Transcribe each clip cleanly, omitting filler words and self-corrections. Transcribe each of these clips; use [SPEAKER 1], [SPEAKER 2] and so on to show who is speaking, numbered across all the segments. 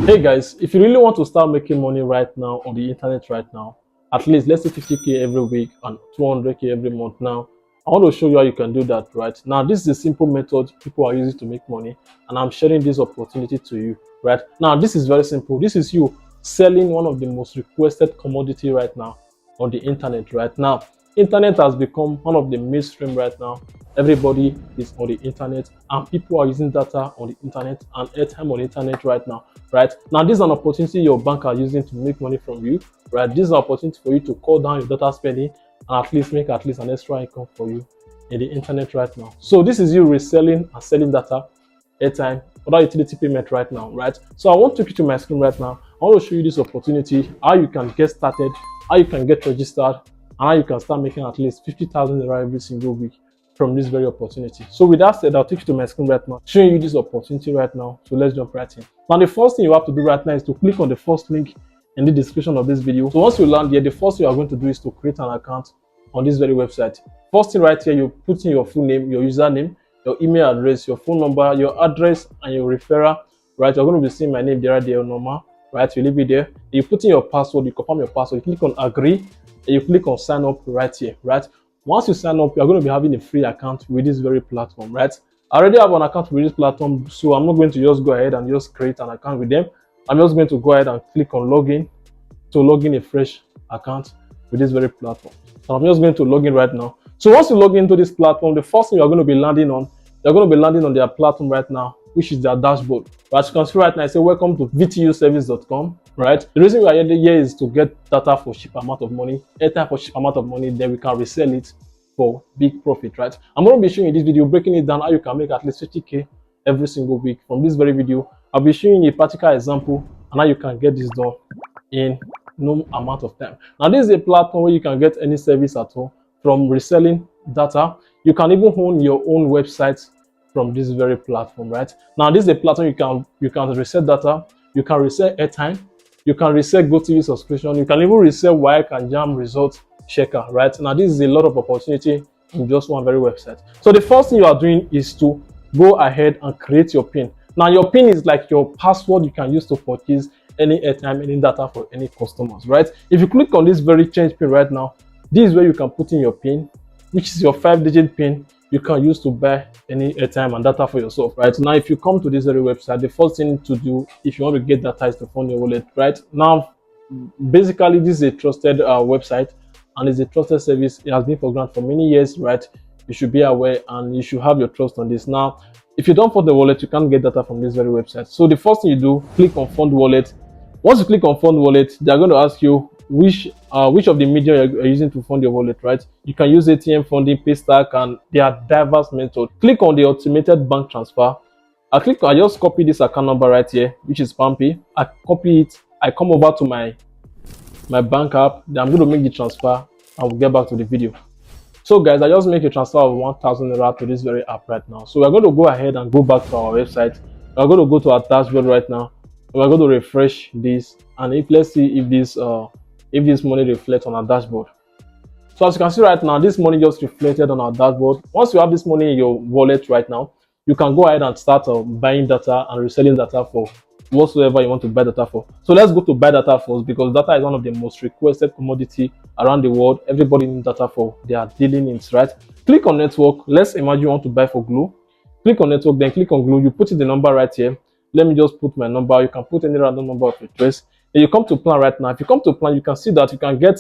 [SPEAKER 1] Hey guys, if you really want to start making money right now on the internet right now, at least let's say 50k every week and 200k every month now, I want to show you how you can do that right now. This is a simple method people are using to make money, and I'm sharing this opportunity to you right now. This is very simple. This is you selling one of the most requested commodity right now on the internet right now. Internet has become one of the mainstream right now. Everybody is on the internet, and people are using data on the internet and airtime on the internet right now. Right now, this is an opportunity your bank are using to make money from you. Right, this is an opportunity for you to cut down your data spending and at least make at least an extra income for you in the internet right now. So this is you reselling and selling data, airtime, other utility payment right now. Right, so I want to take you to my screen right now. I want to show you this opportunity, how you can get started, how you can get registered, and how you can start making at least 50,000 naira every single week from this very opportunity. So with that said, I'll take you to my screen right now, showing you this opportunity right now. So let's jump right in. Now, the first thing you have to do right now is to click on the first link in the description of this video. So once you land here, the first thing you are going to do is to create an account on this very website. First thing right here, you put in your full name, your username, your email address, your phone number, your address, and your referral. Right, you're going to be seeing my name there, right there, Noma. Right, you leave it there. You put in your password, you confirm your password, you click on agree, and you click on sign up right here. Right, once you sign up, you're going to be having a free account with this very platform. Right, I already have an account with this platform, so I'm not going to just go ahead and just create an account with them. I'm just going to go ahead and click on login to log in a fresh account with this very platform. So I'm just going to log in right now. So once you log into this platform, the first thing you're going to be landing on, you're going to be landing on their platform right now, which is their dashboard. But as you can see right now, I say welcome to vtuservice.com. Right, the reason we are here is to get data for cheap amount of money, airtime for cheap amount of money, then we can resell it for big profit. Right, I'm going to be showing you this video, breaking it down how you can make at least 50k every single week. From this very video, I'll be showing you a practical example and how you can get this done in no amount of time. Now, this is a platform where you can get any service at all, from reselling data. You can even own your own website from this very platform. Right now, this is a platform you can resell data, you can resell airtime, you can resell GoTV subscription, you can even resell Wire and Jam results checker. Right now, this is a lot of opportunity in just one very website. So the first thing you are doing is to go ahead and create your PIN. Now, your PIN is like your password you can use to purchase any airtime, any data for any customers. Right, if you click on this very change PIN right now, this is where you can put in your PIN, which is your 5-digit PIN you can use to buy any airtime and data for yourself. Right now, if you come to this very website, the first thing to do if you want to get data is to fund your wallet. Right now, basically, this is a trusted website and it's a trusted service. It has been for granted for many years. Right, you should be aware and you should have your trust on this. Now, if you don't fund the wallet, you can't get data from this very website. So the first thing you do, click on fund wallet. Once you click on fund wallet, they're going to ask you which of the media you're using to fund your wallet. Right, you can use ATM funding, Paystack, and there are diverse methods. Click on the automated bank transfer. I just copy this account number right here, which is Pampy. I copy it, I come over to my bank app, then I'm going to make the transfer and we'll get back to the video. So guys, I just make a transfer of 1,000 naira to this very app right now. So we're going to go ahead and go back to our website. We're going to go to our dashboard right now. We're going to refresh this, and let's see if this money reflects on our dashboard. So as you can see right now, this money just reflected on our dashboard. Once you have this money in your wallet right now, you can go ahead and start buying data and reselling data for whatsoever you want to buy data for. So let's go to buy data first, because data is one of the most requested commodity around the world. Everybody needs data for their daily needs. Right, click on network. Let's imagine you want to buy for Glue. Click on network, then click on Glue. You put in the number right here. Let me just put my number. You can put any random number of your choice. Then you come to plan right now. If you come to plan, you can see that you can get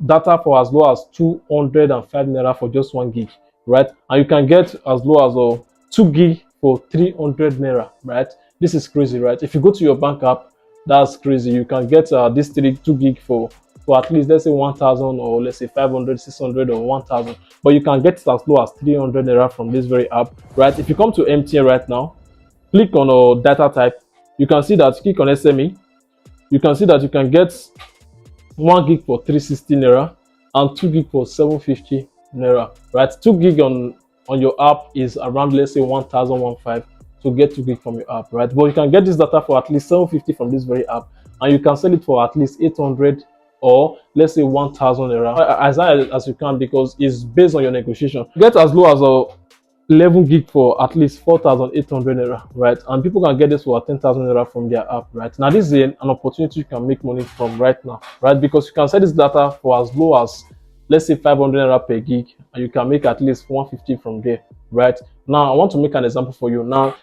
[SPEAKER 1] data for as low as 205 naira for just 1 gig. Right, and you can get as low as 2 gig for 300 naira. Right, this is crazy. Right, if you go to your bank app, that's crazy. You can get this 2 gig for at least, let's say 1,000, or let's say 500, 600, or 1,000. But you can get it as low as 300 naira from this very app. Right, if you come to MTN right now, click on data type. You can see that, click on SME. You can see that you can get 1 gig for 360 naira and 2 gig for 750 naira. Right, 2 gig on your app is around, let's say 1,015 to get 2 gig from your app. Right, but you can get this data for at least 750 from this very app, and you can sell it for at least 800 or let's say 1,000 naira as high as you can, because it's based on your negotiation. Get as low as 11 gig for at least 4,800 naira, right? And people can get this for 10,000 naira from their app, right? Now this is an opportunity you can make money from right now, right? Because you can sell this data for as low as, let's say, 500 naira per gig, and you can make at least 150 from there, right? Now I want to make an example for you. Now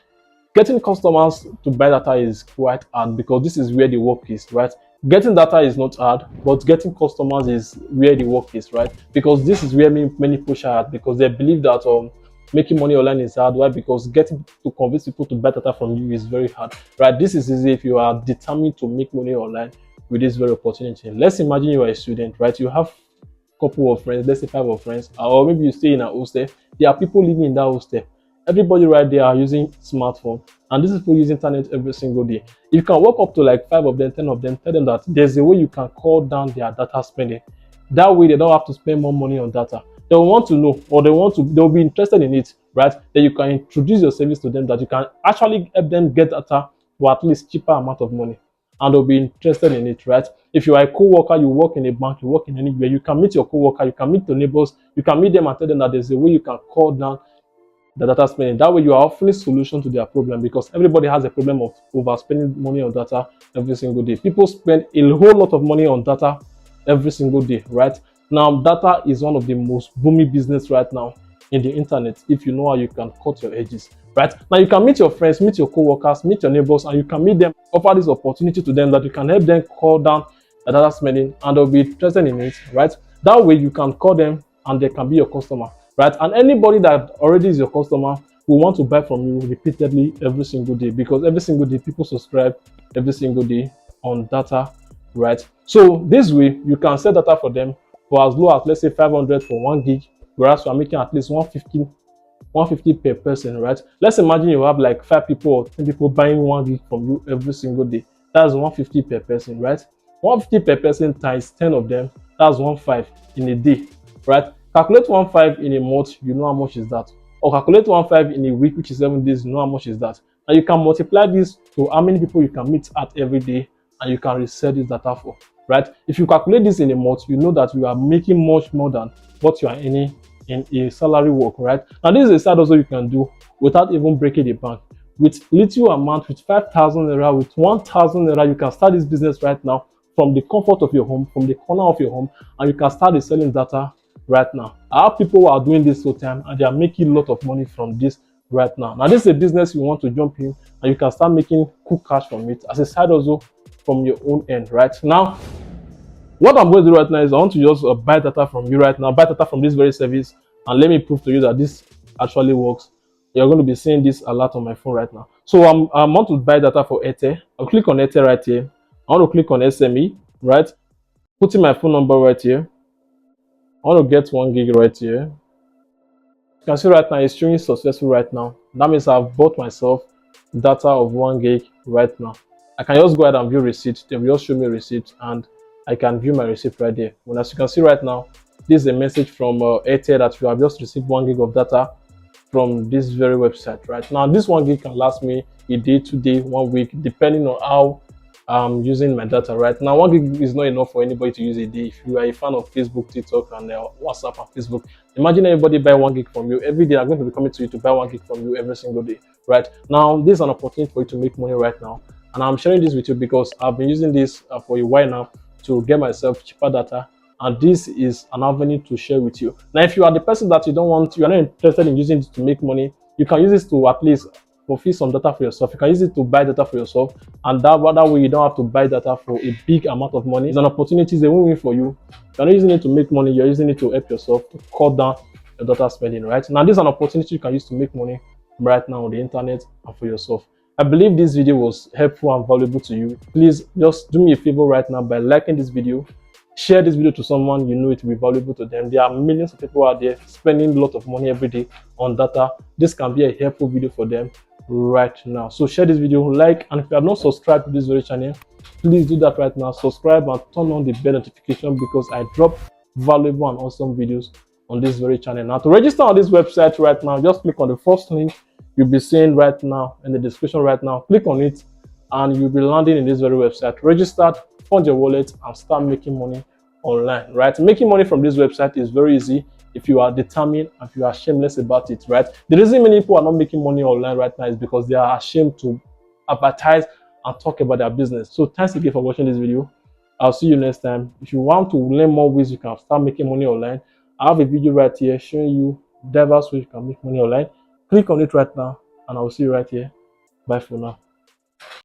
[SPEAKER 1] getting customers to buy data is quite hard because this is where the work is, right? Getting data is not hard, but getting customers is where the work is, right? Because this is where many push hard because they believe that making money online is hard. Why? Because getting to convince people to buy data from you is very hard, right? This is easy if you are determined to make money online with this very opportunity. Let's imagine you are a student, right? You have a couple of friends, let's say 5 of friends, or maybe you stay in a hostel. There are people living in that hostel. Everybody right there are using smartphone, and these people use internet every single day. You can walk up to like 5 of them, 10 of them, tell them that there's a way you can cut down their data spending. That way they don't have to spend more money on data. They will want to know, or they'll be interested in it, right? Then you can introduce your service to them that you can actually help them get data for at least cheaper amount of money, and they'll be interested in it, right? If you are a co-worker, you work in a bank, you work in anywhere, you can meet your co-worker, you can meet your neighbors, you can meet them and tell them that there's a way you can cut down the data spending. That way you are offering solution to their problem, because everybody has a problem of overspending money on data every single day. People spend a whole lot of money on data every single day, right? Now data is one of the most booming business right now in the internet if you know how you can cut your edges, right? Now you can meet your friends, meet your co-workers, meet your neighbors, and you can meet them, offer this opportunity to them that you can help them cut down the data spending, and they'll be interested in it, right? That way you can call them and they can be your customer, right? And anybody that already is your customer will want to buy from you repeatedly every single day, because every single day people subscribe every single day on data, right? So this way you can sell data for them for as low as, let's say, 500 for 1 gig, whereas you are making at least 150 per person, right? Let's imagine you have like 5 people or 10 people buying 1 gig from you every single day. That's 150 per person, right? 150 per person times 10 of them, that's 1.5 in a day, right? Calculate 1.5 in a month, you know how much is that. Or calculate 1.5 in a week, which is 7 days, you know how much is that. And you can multiply this to how many people you can meet at every day, and you can resell this data for, right? If you calculate this in a month, you know that you are making much more than what you are earning in a salary work, right? And this is a side also you can do without even breaking the bank. With little amount, with 5,000 naira, with 1,000 naira, you can start this business right now from the comfort of your home, from the corner of your home, and you can start selling data right now. I have people who are doing this full time and they are making a lot of money from this right now. Now this is a business you want to jump in, and you can start making cool cash from it as a side also from your own end, right? Now what I'm going to do right now is I want to just buy data from you right now, buy data from this very service, and let me prove to you that this actually works. You're going to be seeing this a lot on my phone right now. So I want to buy data for Airtel. I'll click on Airtel right here. I want to click on SME, right? Putting my phone number right here. I want to get 1 gig right here. You can see right now it's showing successful right now. That means I've bought myself data of 1 gig right now. I can just go ahead and view receipt. They will just show me receipt, and I can view my receipt right there. Well, as you can see right now, this is a message from Airtel that you have just received 1 gig of data from this very website. Right now, this 1 gig can last me a day, 2 days, 1 week, depending on how I'm using my data. Right now, 1 gig is not enough for anybody to use a day. If you are a fan of Facebook, TikTok, and WhatsApp and Facebook, imagine everybody buy 1 gig from you every day. I'm going to be coming to you to buy 1 gig from you every single day. Right now, this is an opportunity for you to make money right now, and I'm sharing this with you because I've been using this for a while now to get myself cheaper data, and this is an avenue to share with you. Now if you are the person that you are not interested in using it to make money, you can use this to at least profit some data for yourself. You can use it to buy data for yourself, and that way you don't have to buy data for a big amount of money. It's an opportunity, it's a win-win for you. You're not using it to make money, you're using it to help yourself to cut down your data spending, right? Now this is an opportunity you can use to make money right now on the internet and for yourself. I believe this video was helpful and valuable to you. Please just do me a favor right now by liking this video. Share this video to someone you know it will be valuable to them. There are millions of people out there spending a lot of money every day on data. This can be a helpful video for them right now. So share this video, like, and if you have not subscribed to this very channel, please do that right now. Subscribe and turn on the bell notification, because I drop valuable and awesome videos on this very channel. Now to register on this website right now, just click on the first link you'll be seeing right now in the description right now. Click on it and you'll be landing in this very website. Registered, fund your wallet, and start making money online, right? Making money from this website is very easy. if you are determined and if you are shameless about it, right? The reason many people are not making money online right now is because they are ashamed to advertise and talk about their business. So thanks again for watching this video. I'll see you next time. If you want to learn more ways you can start making money online, I have a video right here showing you diverse ways you can make money online. Click on it right now and I'll see you right here. Bye for now.